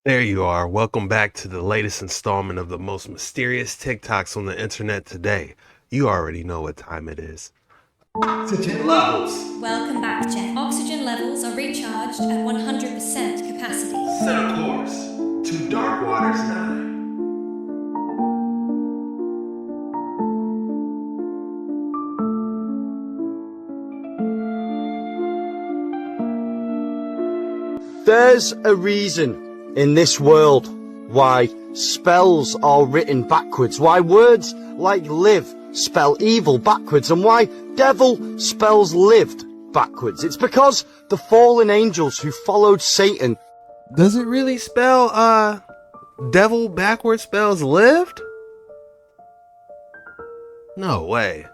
There you are. Welcome back to the latest installment of the most mysterious TikToks on the internet today. You already know what time it is. Oxygen levels. Welcome back, Jen. Oxygen levels are recharged at 100% capacity. Set a course to Dark Waters 9. There's a reason in this world why spells are written backwards, why words like live spell evil backwards, and why devil spells lived backwards. It's because the fallen angels who followed Satan. Does it really spell, devil backwards spells lived? No way.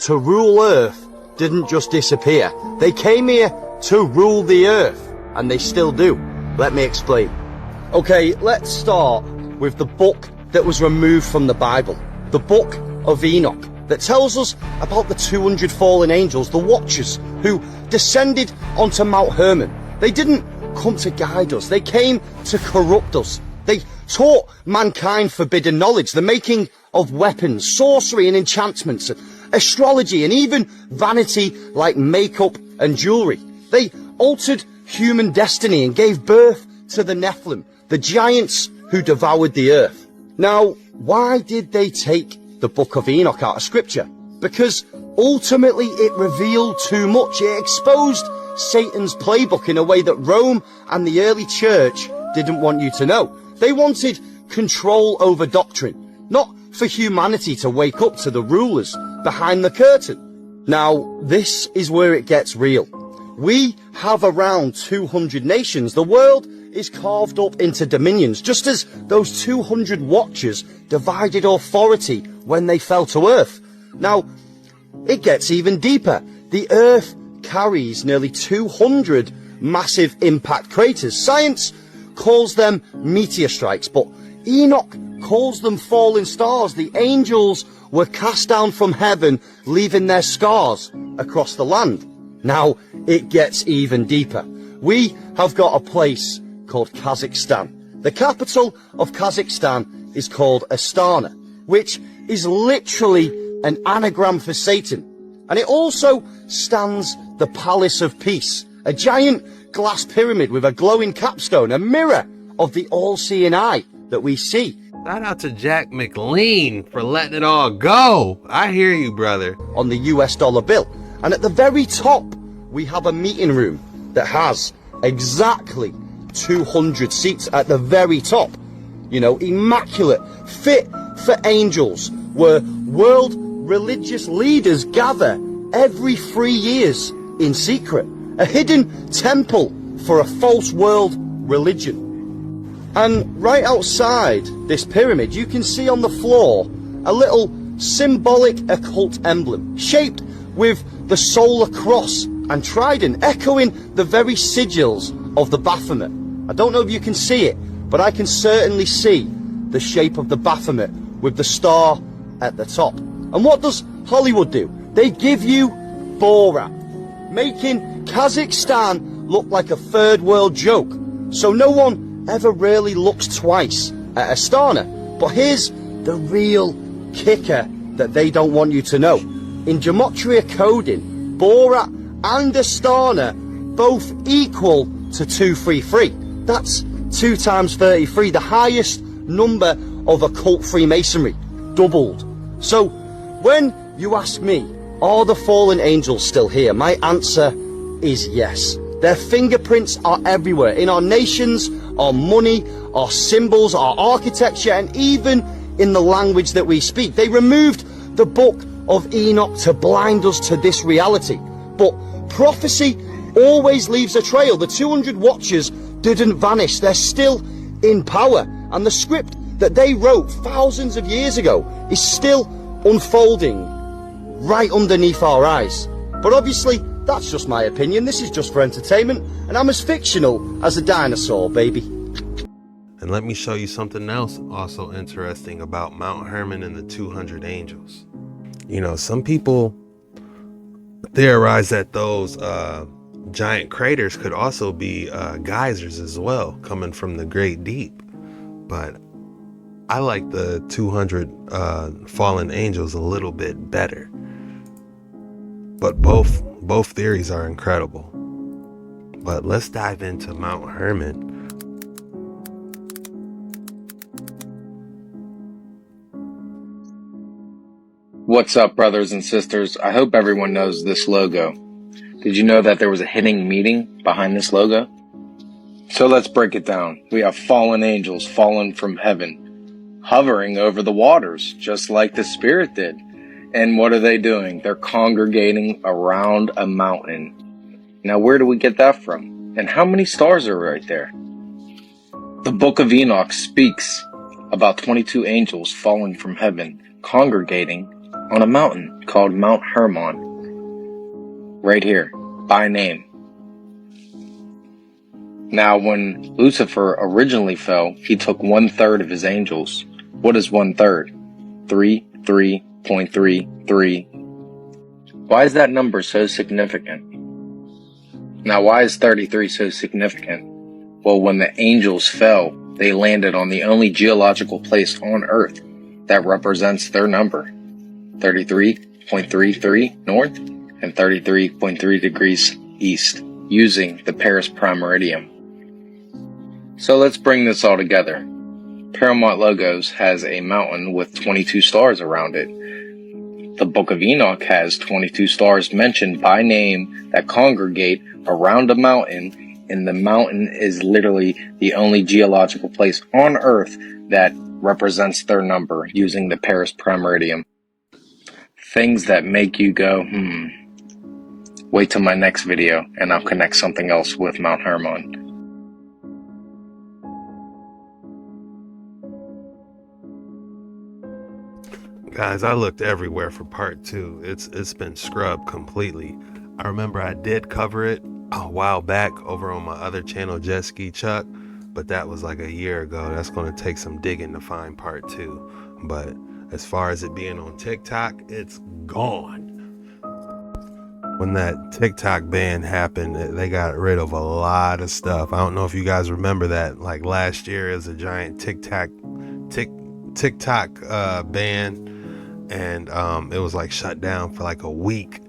To rule Earth didn't just disappear. They came here to rule the Earth, and they still do. Let me explain. Okay, let's start with the book that was removed from the Bible, the book of Enoch, that tells us about the 200 fallen angels, the Watchers, who descended onto Mount Hermon. They didn't come to guide us, they came to corrupt us. They taught mankind forbidden knowledge, the making of weapons, sorcery and enchantments, astrology, and even vanity like makeup and jewelry. They altered human destiny and gave birth to the Nephilim, the giants who devoured the earth. Now, why did they take the book of Enoch out of scripture? Because ultimately it revealed too much. It exposed Satan's playbook in a way that Rome and the early church didn't want you to know. They wanted control over doctrine, not for humanity to wake up to the rulers behind the curtain. Now, this is where it gets real. We have around 200 nations. The world is carved up into dominions, just as those 200 watchers divided authority when they fell to earth. Now, it gets even deeper. The earth carries nearly 200 massive impact craters. Science calls them meteor strikes, but Enoch calls them falling stars. The angels were cast down from heaven, leaving their scars across the land. Now, it gets even deeper. We have got a place called Kazakhstan. The capital of Kazakhstan is called Astana, which is literally an anagram for Satan. And it also stands the Palace of Peace, a giant glass pyramid with a glowing capstone, a mirror of the all-seeing eye that we see. Shout out to Jack McLean for letting it all go. I hear you, brother. On the US dollar bill. And at the very top, we have a meeting room that has exactly 200 seats at the very top. You know, immaculate, fit for angels, where world religious leaders gather every 3 years in secret. A hidden temple for a false world religion. And right outside this pyramid, you can see on the floor a little symbolic occult emblem, shaped with the solar cross and trident, echoing the very sigils of the Baphomet. I don't know if you can see it, but I can certainly see the shape of the Baphomet with the star at the top. And what does Hollywood do? They give you Borat, making Kazakhstan look like a third world joke. So no one ever really looks twice at Astana. But here's the real kicker that they don't want you to know. In gematria coding, Borat and Astana both equal to 233. That's 2 times 33, the highest number of occult Freemasonry, doubled. So when you ask me, are the fallen angels still here? My answer is yes. Their fingerprints are everywhere, in our nations, our money, our symbols, our architecture, and even in the language that we speak. They removed the book of Enoch to blind us to this reality. But prophecy always leaves a trail. The 200 watchers didn't vanish. They're still in power. And the script that they wrote thousands of years ago is still unfolding right underneath our eyes. But obviously, that's just my opinion. This is just for entertainment, and I'm as fictional as a dinosaur, baby. And let me show you something else also interesting about Mount Hermon and the 200 angels. You know, some people theorize that those giant craters could also be geysers as well, coming from the great deep. But I like the 200 fallen angels a little bit better. But both theories are incredible. But let's dive into Mount Hermon. What's up, brothers and sisters? I hope everyone knows this logo. Did you know that there was a hidden meaning behind this logo? So let's break it down. We have fallen angels fallen from heaven, hovering over the waters, just like the Spirit did. And what are they doing? They're congregating around a mountain. Now, where do we get that from? And how many stars are right there? The book of Enoch speaks about 22 angels falling from heaven, congregating on a mountain called Mount Hermon, right here, by name. Now, when Lucifer originally fell, he took 1/3 of his angels. What is 1/3? 33.33. Why is that number so significant? Now, why is 33 so significant? Well, when the angels fell, they landed on the only geological place on Earth that represents their number. 33.33 north and 33.3 degrees east, using the Paris prime meridian. So let's bring this all together. Paramount Logos has a mountain with 22 stars around it. The Book of Enoch has 22 stars mentioned by name that congregate around a mountain, and the mountain is literally the only geological place on Earth that represents their number, using the Paris prime meridian. Things that make you go, Wait till my next video and I'll connect something else with Mount Hermon. Guys, I looked everywhere for part 2. It's been scrubbed completely. I remember I did cover it a while back over on my other channel, Jet Ski Chuck, but that was like a year ago. That's going to take some digging to find part 2. But as far as it being on TikTok, it's gone. When that TikTok ban happened, they got rid of a lot of stuff. I don't know if you guys remember that. Like last year, it was a giant TikTok ban, and it was like shut down for like a week,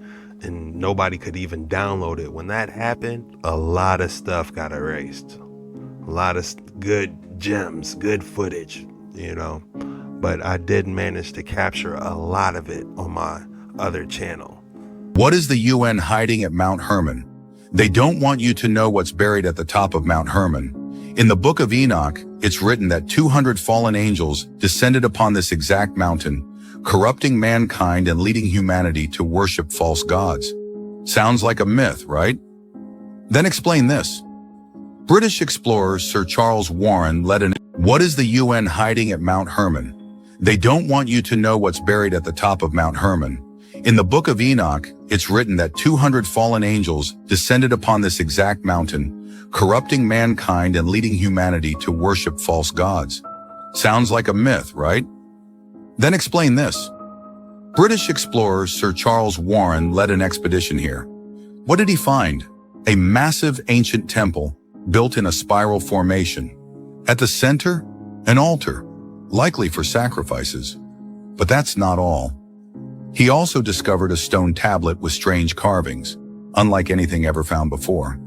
and nobody could even download it. When that happened, a lot of stuff got erased. A lot of good gems, good footage, you know. But I did manage to capture a lot of it on my other channel. What is the UN hiding at Mount Hermon? They don't want you to know what's buried at the top of Mount Hermon. In the book of Enoch, it's written that 200 fallen angels descended upon this exact mountain, corrupting mankind and leading humanity to worship false gods. Sounds like a myth, right? Then explain this. British explorer Sir Charles Warren led an... What is the UN hiding at Mount Hermon? They don't want you to know what's buried at the top of Mount Hermon. In the book of Enoch, it's written that 200 fallen angels descended upon this exact mountain, corrupting mankind and leading humanity to worship false gods. Sounds like a myth, right? Then explain this. British explorer Sir Charles Warren led an expedition here. What did he find? A massive ancient temple built in a spiral formation. At the center, an altar, likely for sacrifices. But that's not all. He also discovered a stone tablet with strange carvings, unlike anything ever found before.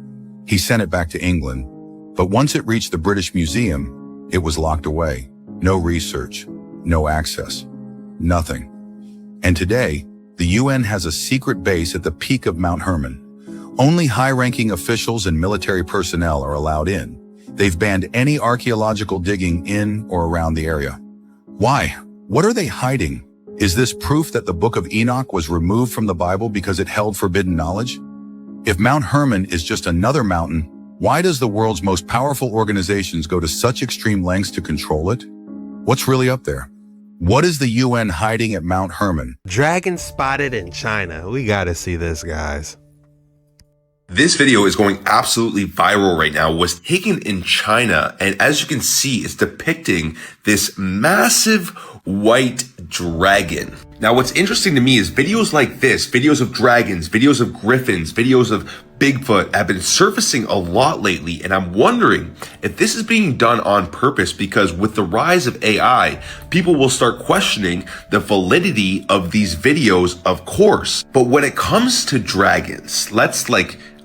He sent it back to England, but once it reached the British Museum, it was locked away. No research, no access, nothing. And today, the UN has a secret base at the peak of Mount Hermon. Only high-ranking officials and military personnel are allowed in. They've banned any archaeological digging in or around the area. Why? What are they hiding? Is this proof that the Book of Enoch was removed from the Bible because it held forbidden knowledge? If Mount Hermon is just another mountain, why does the world's most powerful organizations go to such extreme lengths to control it? What's really up there? What is the UN hiding at Mount Hermon? Dragon spotted in China. We gotta see this, guys. This video is going absolutely viral right now, was taken in China, and as you can see, it's depicting this massive white dragon. Now, what's interesting to me is videos like this, videos of dragons, videos of griffins, videos of Bigfoot have been surfacing a lot lately, and I'm wondering if this is being done on purpose, because with the rise of AI, people will start questioning the validity of these videos, of course. But when it comes to dragons, let's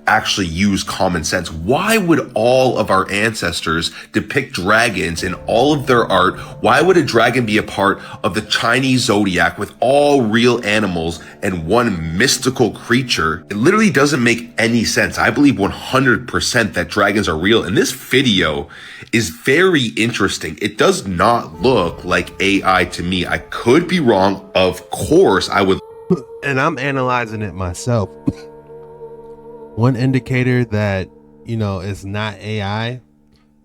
actually use common sense. Why would all of our ancestors depict dragons in all of their art? Why would a dragon be a part of the Chinese zodiac with all real animals and one mystical creature? It literally doesn't make any sense. I believe 100% that dragons are real. And this video is very interesting. It does not look like AI to me. I could be wrong. Of course, I would. And I'm analyzing it myself. One indicator that, it's not AI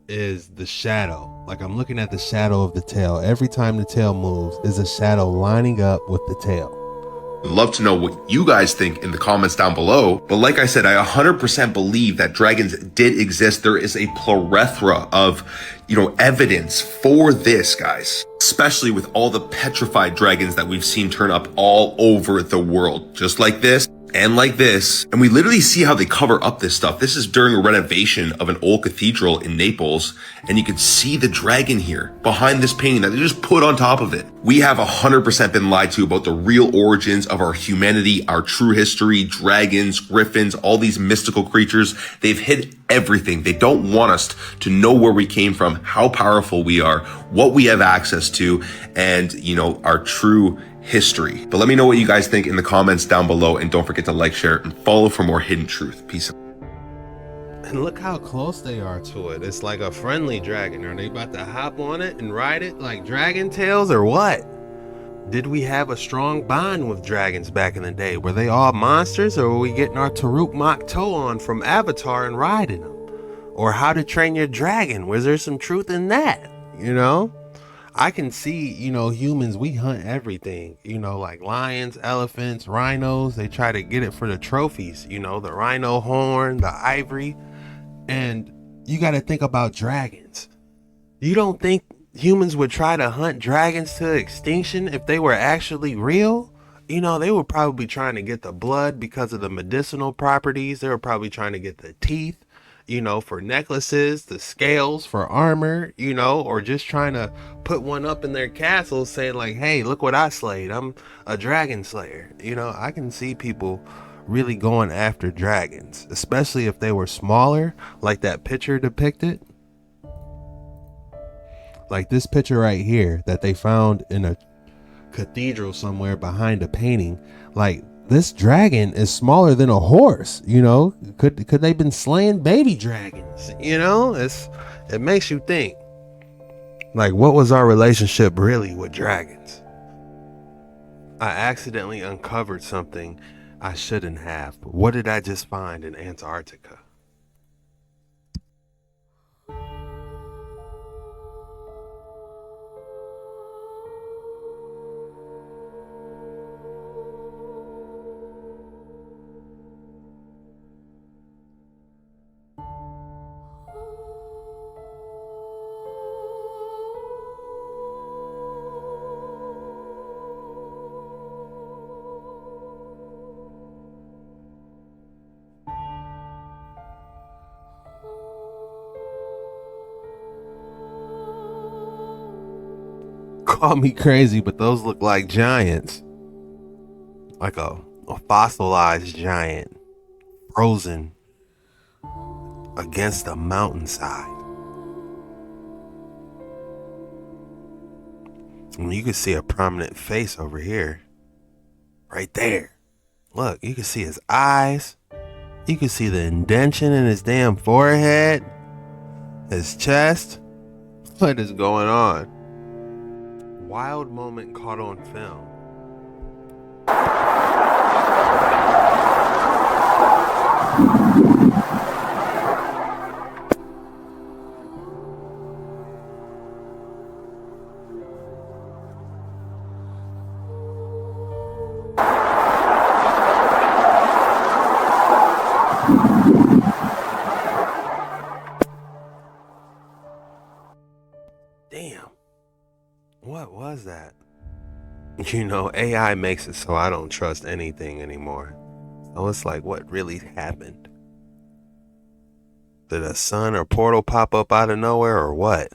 is the shadow. Like, I'm looking at the shadow of the tail. Every time the tail moves, is a shadow lining up with the tail. I'd love to know what you guys think in the comments down below. But like I said, I 100% believe that dragons did exist. There is a plethora of, evidence for this, guys. Especially with all the petrified dragons that we've seen turn up all over the world. Just like this. And like this, and we literally see how they cover up this stuff. This is during a renovation of an old cathedral in Naples, and you can see the dragon here behind this painting that they just put on top of it. We have 100% been lied to about the real origins of our humanity, our true history, dragons, griffins, all these mystical creatures. They've hid everything. They don't want us to know where we came from, how powerful we are, what we have access to, and, our true history. But let me know what you guys think in the comments down below, and don't forget to like, share, and follow for more hidden truth. Peace out. And look how close they are to it. It's like a friendly dragon. Are they about to hop on it and ride it like dragon tails, or what? Did we have a strong bond with dragons back in the day? Were they all monsters, or were we getting our Taruk Makto on from Avatar and riding them? Or How to Train Your Dragon? Was there some truth in that? I can see, humans, we hunt everything, like lions, elephants, rhinos. They try to get it for the trophies, the rhino horn, the ivory. And you got to think about dragons. You don't think humans would try to hunt dragons to extinction if they were actually real? They were probably trying to get the blood because of the medicinal properties. They were probably trying to get the teeth, for necklaces, the scales for armor, or just trying to put one up in their castle saying like, hey, look what I slayed. I'm a dragon slayer. I can see people really going after dragons, especially if they were smaller, like that picture depicted. Like this picture right here that they found in a cathedral somewhere behind a painting. Like, this dragon is smaller than a horse. Could they been slaying baby dragons? It makes you think, like, what was our relationship really with dragons? I accidentally uncovered something I shouldn't have. But what did I just find in Antarctica? Call me crazy, but those look like giants. Like a fossilized giant, frozen against a mountainside. And you can see a prominent face over here. Right there. Look, you can see his eyes. You can see the indentation in his damn forehead. His chest. What is going on? Wild moment caught on film. What was that? You know, AI makes it so I don't trust anything anymore. So it's like, what really happened? Did a sun or portal pop up out of nowhere or what?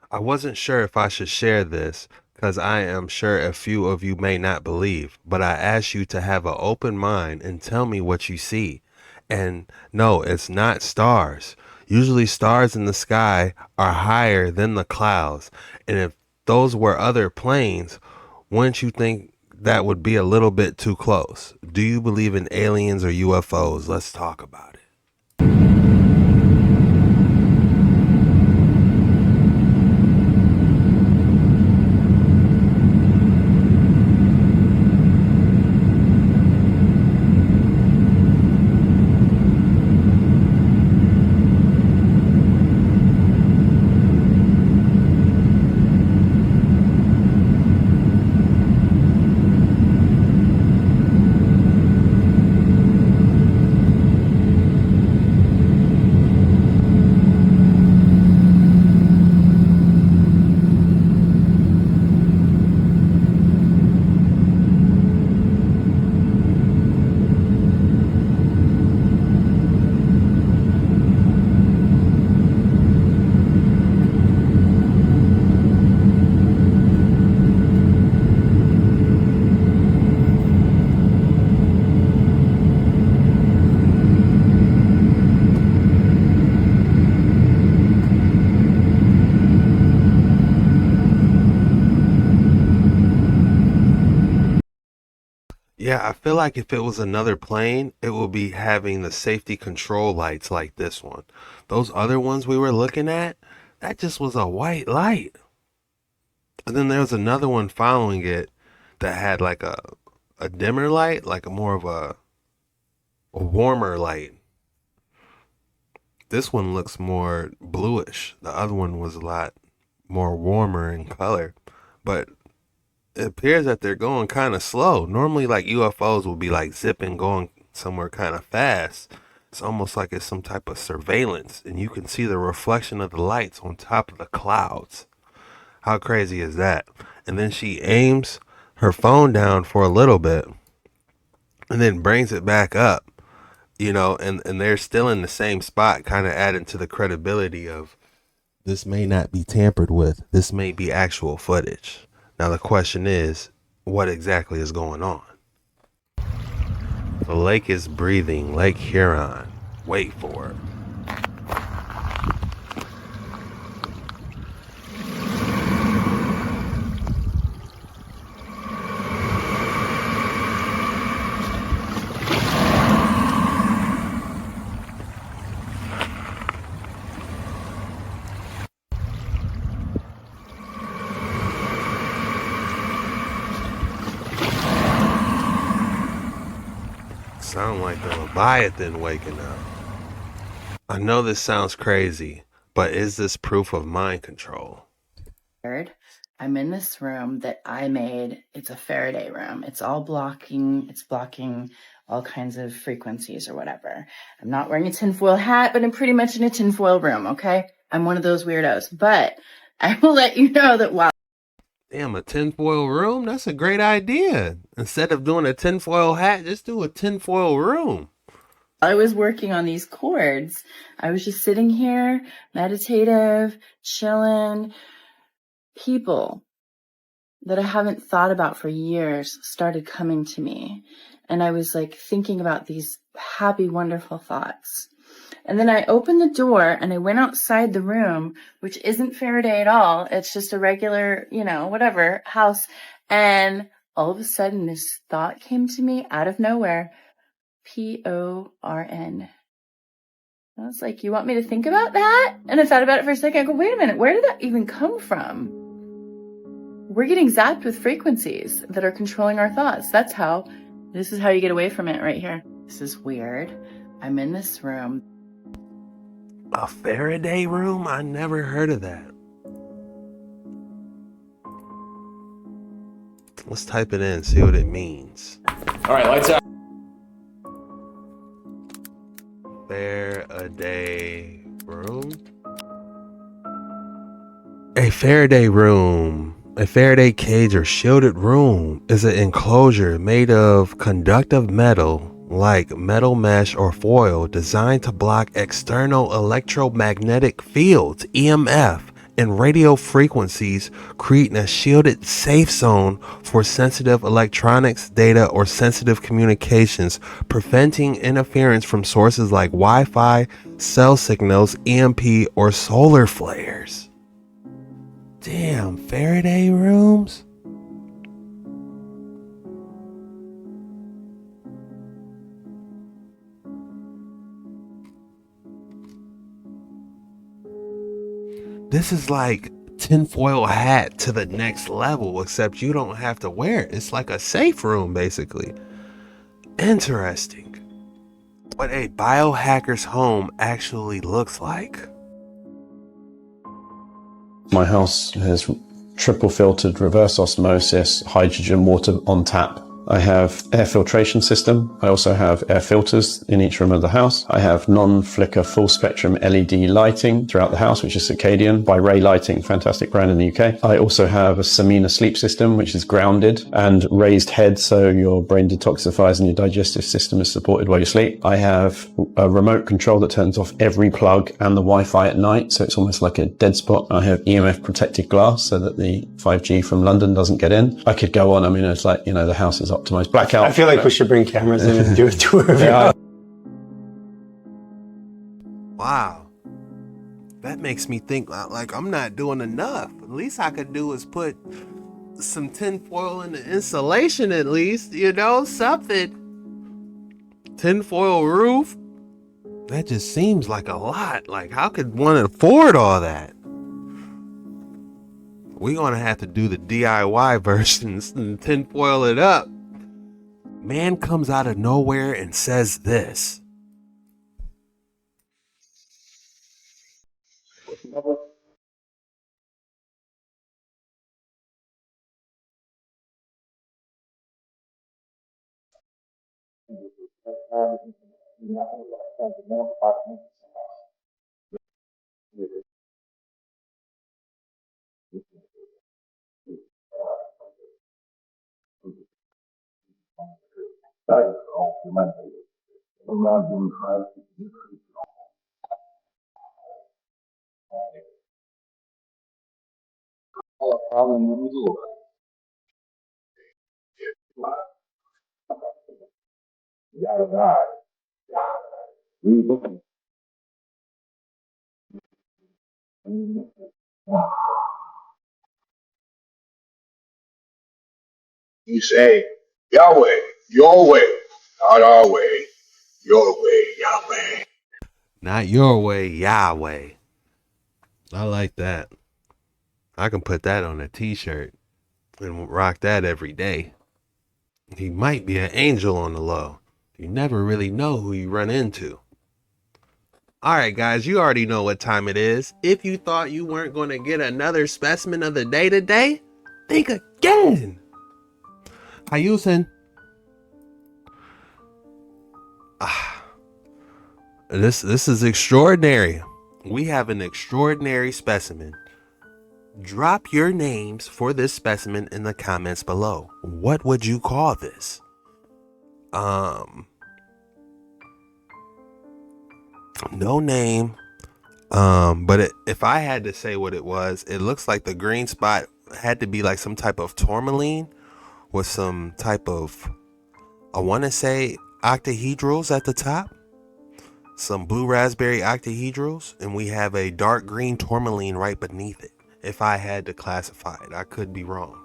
I wasn't sure if I should share this because I am sure a few of you may not believe, but I ask you to have an open mind and tell me what you see. And no, it's not stars. Usually stars in the sky are higher than the clouds. And if those were other planes, wouldn't you think that would be a little bit too close? Do you believe in aliens or UFOs? Let's talk about it. Yeah, I feel like if it was another plane, it would be having the safety control lights like this one. Those other ones we were looking at, that just was a white light. And then there was another one following it that had like a dimmer light, like a more of a warmer light. This one looks more bluish. The other one was a lot more warmer in color. But it appears that they're going kind of slow. Normally, like UFOs will be like zipping, going somewhere kind of fast. It's almost like it's some type of surveillance, and you can see the reflection of the lights on top of the clouds. How crazy is that? And then she aims her phone down for a little bit and then brings it back up, and they're still in the same spot, kind of adding to the credibility of this may not be tampered with. This may be actual footage. Now, the question is, what exactly is going on? The lake is breathing, Lake Huron. Wait for it. Sound like the Leviathan waking up. I know this sounds crazy, but is this proof of mind control? I'm in this room that I made. It's a Faraday room. It's blocking all kinds of frequencies or whatever. I'm not wearing a tinfoil hat, but I'm pretty much in a tinfoil room, okay? I'm one of those weirdos. But I will let you know that while Damn, a tinfoil room? That's a great idea. Instead of doing a tinfoil hat, just do a tinfoil room. I was working on these chords, I was just sitting here, meditative, chilling. People that I haven't thought about for years started coming to me. And I was like thinking about these happy, wonderful thoughts. And then I opened the door and I went outside the room, which isn't Faraday at all. It's just a regular, whatever house. And all of a sudden this thought came to me out of nowhere. PORN. I was like, you want me to think about that? And I thought about it for a second. I go, wait a minute, where did that even come from? We're getting zapped with frequencies that are controlling our thoughts. This is how you get away from it right here. This is weird. I'm in this room. A Faraday room? I never heard of that. Let's type it in, see what it means. All right, lights out. Faraday room? A Faraday room, a Faraday cage or shielded room is an enclosure made of conductive metal like metal mesh or foil designed to block external electromagnetic fields, EMF, and radio frequencies, creating a shielded safe zone for sensitive electronics, data, or sensitive communications, preventing interference from sources like Wi-Fi, cell signals, EMP, or solar flares. Damn, Faraday rooms? This is like tinfoil hat to the next level, except you don't have to wear it. It's like a safe room, basically. Interesting. What a biohacker's home actually looks like. My house has triple filtered reverse osmosis, hydrogen water on tap. I have air filtration system. I also have air filters in each room of the house. I have non-flicker full spectrum LED lighting throughout the house, which is Circadian by Ray Lighting, fantastic brand in the UK. I also have a Semina sleep system, which is grounded and raised head, so your brain detoxifies and your digestive system is supported while you sleep. I have a remote control that turns off every plug and the Wi-Fi at night, so it's almost like a dead spot. I have EMF protected glass so that the 5G from London doesn't get in. I could go on. I mean, it's like, the house is optimized. Blackout. I feel like we should bring cameras in and do a tour of your house. Wow. That makes me think like I'm not doing enough. At least I could do is put some tinfoil in the insulation at least, something. Tinfoil roof? That just seems like a lot. Like, how could one afford all that? We're gonna have to do the DIY versions and tinfoil it up. Man comes out of nowhere and says this. You say, Yahweh, your way, not our way, your way, Yahweh. Not your way, Yahweh. I like that. I can put that on a t-shirt and rock that every day. He might be an angel on the low. You never really know who you run into. Alright guys, you already know what time it is. If you thought you weren't going to get another specimen of the day today, think again. Hi, Yusin. This is extraordinary. We have an extraordinary specimen. Drop your names for this specimen in the comments below. What would you call this? No name. But if I had to say what it was, it looks like the green spot had to be like some type of tourmaline with some type of, I want to say, octahedrals at the top. Some blue raspberry octahedrals, and we have a dark green tourmaline right beneath it. If I had to classify it, I could be wrong.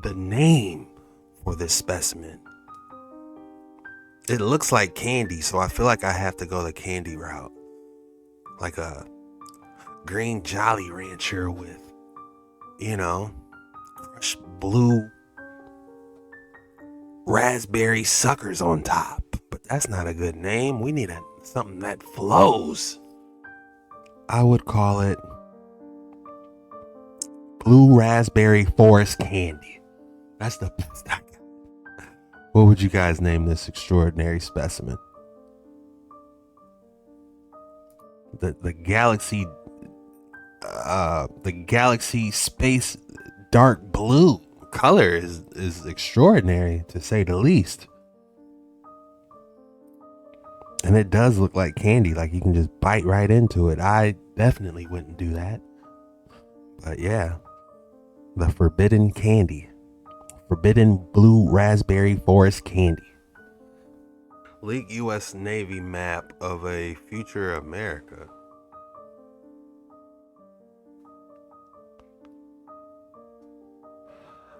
The name for this specimen, it looks like candy, so I feel like I have to go the candy route. Like a green Jolly Rancher with, crushed blue raspberry suckers on top. But that's not a good name. We need something that flows. I would call it Blue Raspberry Forest Candy. That's the best I got. What would you guys name this extraordinary specimen? The galaxy the galaxy space dark blue color is extraordinary, to say the least. And it does look like candy, like you can just bite right into it. I definitely wouldn't do that. But yeah, the forbidden candy. Forbidden blue raspberry forest candy. Leaked U.S. Navy map of a future America.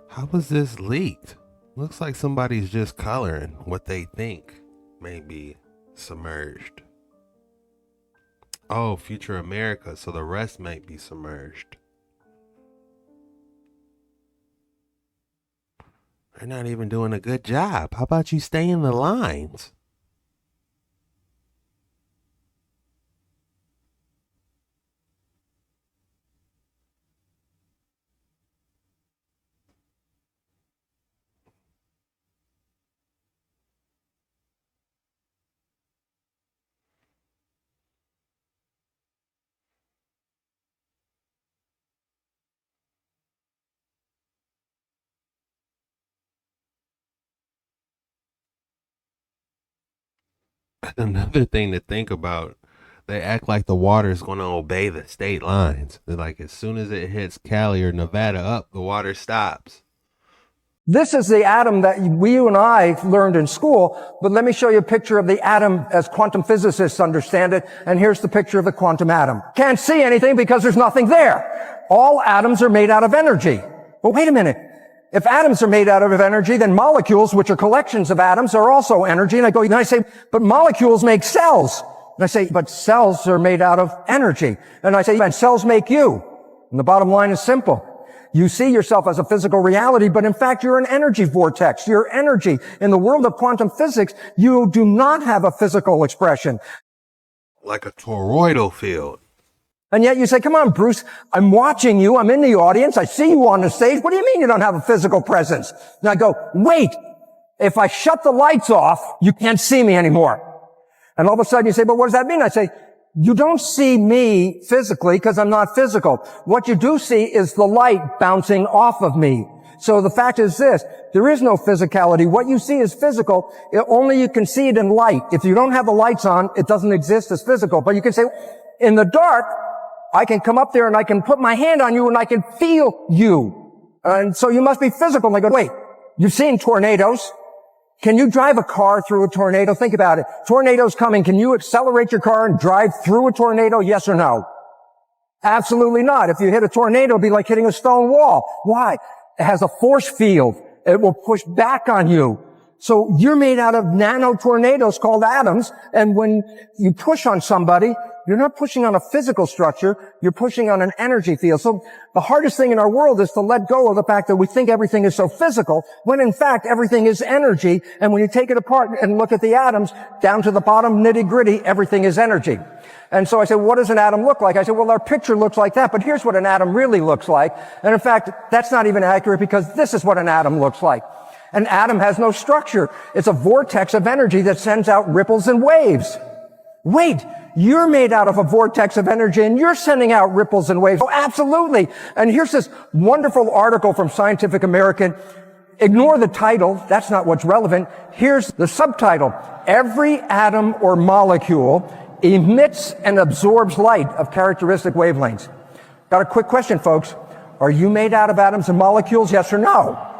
How was this leaked? Looks like somebody's just coloring what they think may be submerged. Oh, future America, so the rest might be submerged. They're not even doing a good job. How about you stay in the lines? Another thing to think about, they act like the water is going to obey the state lines. They're like, as soon as it hits Cali or Nevada up, the water stops. This is the atom that you and I learned in school, but let me show you a picture of the atom as quantum physicists understand it, and here's the picture of the quantum atom. Can't see anything because there's nothing there. All atoms are made out of energy. Well, wait a minute. If atoms are made out of energy, then molecules, which are collections of atoms, are also energy. And I say, but molecules make cells. And I say, but cells are made out of energy. And I say, and cells make you. And the bottom line is simple. You see yourself as a physical reality, but in fact, you're an energy vortex. You're energy. In the world of quantum physics, you do not have a physical expression. Like a toroidal field. And yet you say, come on, Bruce, I'm watching you. I'm in the audience. I see you on the stage. What do you mean you don't have a physical presence? And I go, wait, if I shut the lights off, you can't see me anymore. And all of a sudden you say, but what does that mean? I say, you don't see me physically because I'm not physical. What you do see is the light bouncing off of me. So the fact is this, there is no physicality. What you see is physical. Only you can see it in light. If you don't have the lights on, it doesn't exist as physical. But you can say, in the dark, I can come up there and I can put my hand on you and I can feel you. And so you must be physical. And I go, wait, you've seen tornadoes. Can you drive a car through a tornado? Think about it. Tornado's coming. Can you accelerate your car and drive through a tornado? Yes or no? Absolutely not. If you hit a tornado, it'll be like hitting a stone wall. Why? It has a force field. It will push back on you. So you're made out of nano tornadoes called atoms. And when you push on somebody, you're not pushing on a physical structure, you're pushing on an energy field. So the hardest thing in our world is to let go of the fact that we think everything is so physical, when in fact everything is energy. And when you take it apart and look at the atoms, down to the bottom nitty-gritty, everything is energy. And so I said, what does an atom look like? I said, well, our picture looks like that, but here's what an atom really looks like. And in fact, that's not even accurate because this is what an atom looks like. An atom has no structure. It's a vortex of energy that sends out ripples and waves. Wait, you're made out of a vortex of energy and you're sending out ripples and waves. Oh, absolutely. And here's this wonderful article from Scientific American. Ignore the title. That's not what's relevant. Here's the subtitle. Every atom or molecule emits and absorbs light of characteristic wavelengths. Got a quick question, folks. Are you made out of atoms and molecules? Yes or no?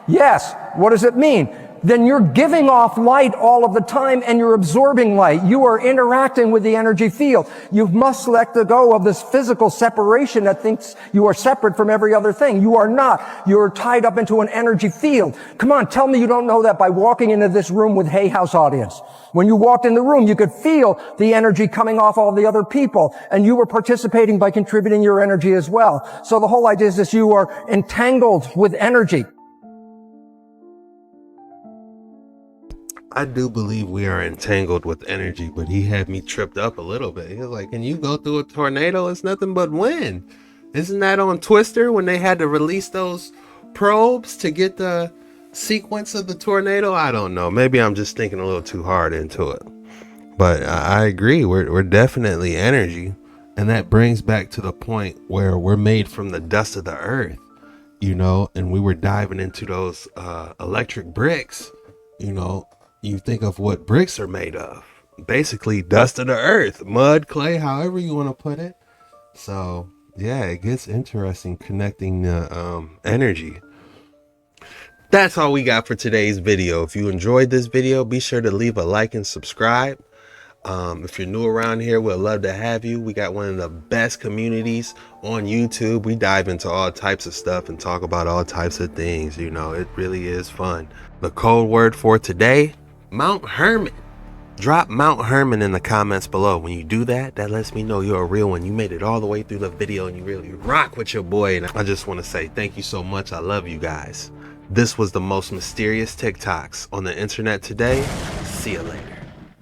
Yes. What does it mean? Then you're giving off light all of the time and you're absorbing light. You are interacting with the energy field. You must let go of this physical separation that thinks you are separate from every other thing. You are not. You're tied up into an energy field. Come on, tell me you don't know that by walking into this room with Hay House audience. When you walked in the room, you could feel the energy coming off all the other people, and you were participating by contributing your energy as well. So the whole idea is that you are entangled with energy. I do believe we are entangled with energy, but he had me tripped up a little bit. He was like, can you go through a tornado? It's nothing but wind. Isn't that on Twister when they had to release those probes to get the sequence of the tornado? I don't know. Maybe I'm just thinking a little too hard into it. But I agree. We're definitely energy. And that brings back to the point where we're made from the dust of the earth, you know, and we were diving into those electric bricks. You know, you think of what bricks are made of. Basically dust of the earth, mud, clay, however you want to put it. So yeah, it gets interesting connecting the energy. That's all we got for today's video. If you enjoyed this video, be sure to leave a like and subscribe. If you're new around here, we'd love to have you. We got one of the best communities on YouTube. We dive into all types of stuff and talk about all types of things. You know, it really is fun. The code word for today, Mount Hermon. Drop Mount Hermon in the comments below. When you do that, that lets me know you're a real one. You made it all the way through the video and you really rock with your boy. And I just want to say thank you so much. I love you guys. This was the most mysterious TikToks on the internet today. See you later.